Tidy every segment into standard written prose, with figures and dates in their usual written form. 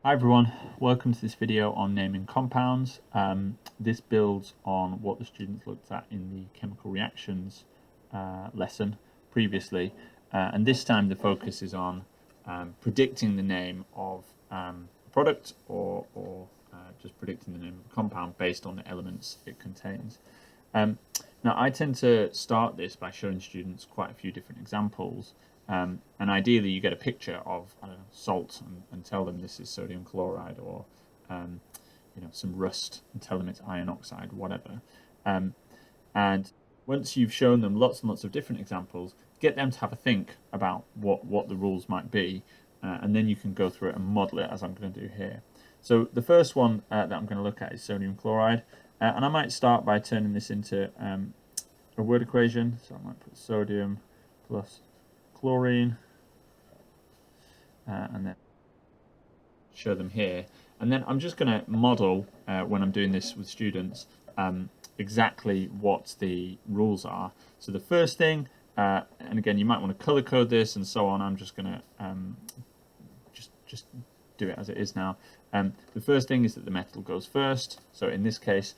Hi everyone, welcome to this video on naming compounds. This builds on what the students looked at in the chemical reactions lesson previously, and this time the focus is on predicting the name of a product or just predicting the name of a compound based on the elements it contains. Now I tend to start this by showing students quite a few different examples. And ideally, you get a picture of salt and tell them this is sodium chloride, or some rust and tell them it's iron oxide, whatever. And once you've shown them lots and lots of different examples, get them to have a think about what the rules might be, and then you can go through it and model it as I'm going to do here. So the first one that I'm going to look at is sodium chloride, and I might start by turning this into a word equation. So I might put sodium plus chlorine, and then show them here. And then I'm just going to model, when I'm doing this with students, exactly what the rules are. So the first thing, and again, you might want to color code this and so on. I'm just going to just do it as it is now. The first thing is that the metal goes first. So in this case,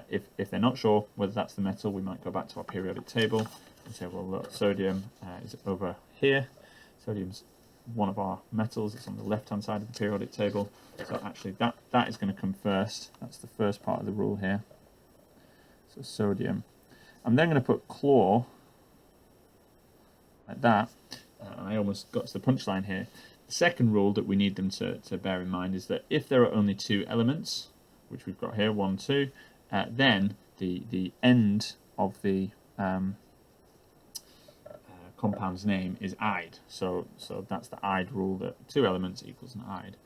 if they're not sure whether that's the metal, we might go back to our periodic table and say, well, look, sodium is over here. Sodium's one of our metals. It's on the left-hand side of the periodic table. So actually, that is going to come first. That's the first part of the rule here. So sodium. I'm then going to put chlor like that. And I almost got to the punchline here. The second rule that we need them to bear in mind is that if there are only two elements, which we've got here, 1, 2, then the end of the compound's name is "ide." So that's the "ide" rule, that two elements equals an "ide."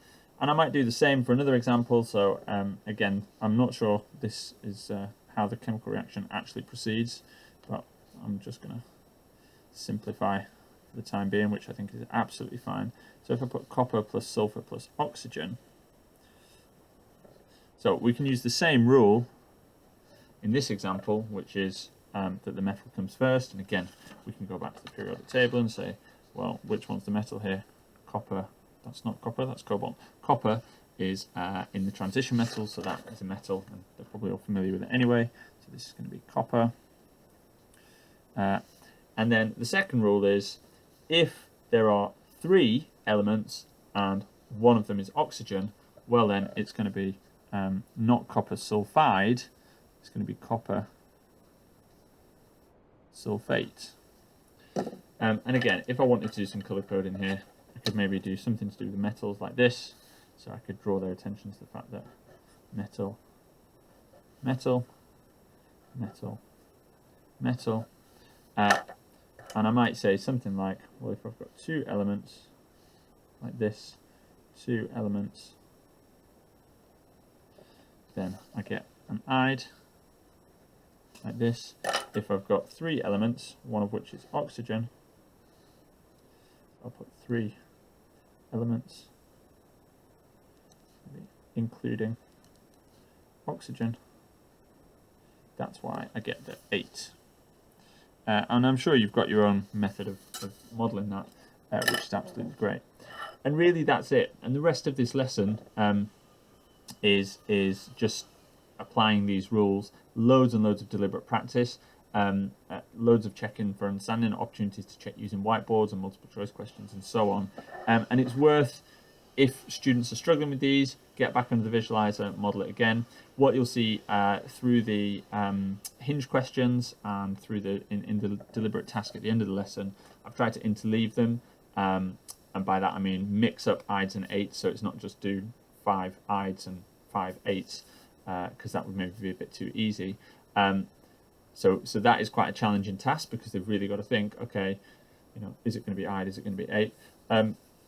And I might do the same for another example. So again, I'm not sure this is how the chemical reaction actually proceeds, but I'm just going to simplify for the time being, which I think is absolutely fine. So if I put copper plus sulfur plus oxygen, so we can use the same rule in this example, which is that the metal comes first. And again, we can go back to the periodic table and say, well, which one's the metal here? Copper. That's not copper, that's cobalt. Copper is in the transition metals, so that is a metal, and they're probably all familiar with it anyway. So this is going to be copper. And then the second rule is, if there are three elements and one of them is oxygen, well then it's going to be not copper sulfide, it's going to be copper sulfate. And again, if I wanted to do some color coding here, I could maybe do something to do with the metals like this. So I could draw their attention to the fact that metal, metal, metal, metal. And I might say something like, well, if I've got two elements like this, two elements, then I get an "ide" like this. If I've got three elements, one of which is oxygen, I'll put three elements, including oxygen. That's why I get the 8. And I'm sure you've got your own method of modelling that, which is absolutely great. And really that's it. And the rest of this lesson is just applying these rules, loads and loads of deliberate practice, loads of checking for understanding, opportunities to check using whiteboards and multiple choice questions and so on. And it's worth, if students are struggling with these, get back under the visualizer, model it again. What you'll see through the hinge questions and through in the deliberate task at the end of the lesson, I've tried to interleave them. And by that I mean mix up ides and eights, so it's not just do 5 ides and 5 eights, because that would maybe be a bit too easy. So that is quite a challenging task, because they've really got to think, okay, is it going to be ide, is it going to be 8?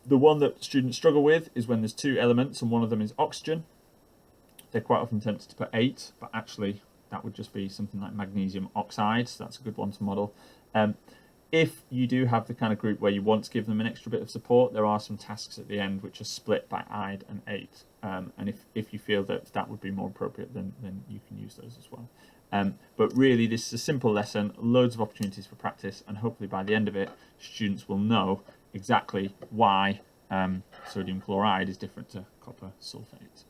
The one that students struggle with is when there's two elements and one of them is oxygen. They're quite often tempted to put 8, but actually that would just be something like magnesium oxide, so that's a good one to model. If you do have the kind of group where you want to give them an extra bit of support, there are some tasks at the end which are split by ide and 8. And if you feel that would be more appropriate, then you can use those as well. But really, this is a simple lesson, loads of opportunities for practice, and hopefully by the end of it, students will know exactly why sodium chloride is different to copper sulfate.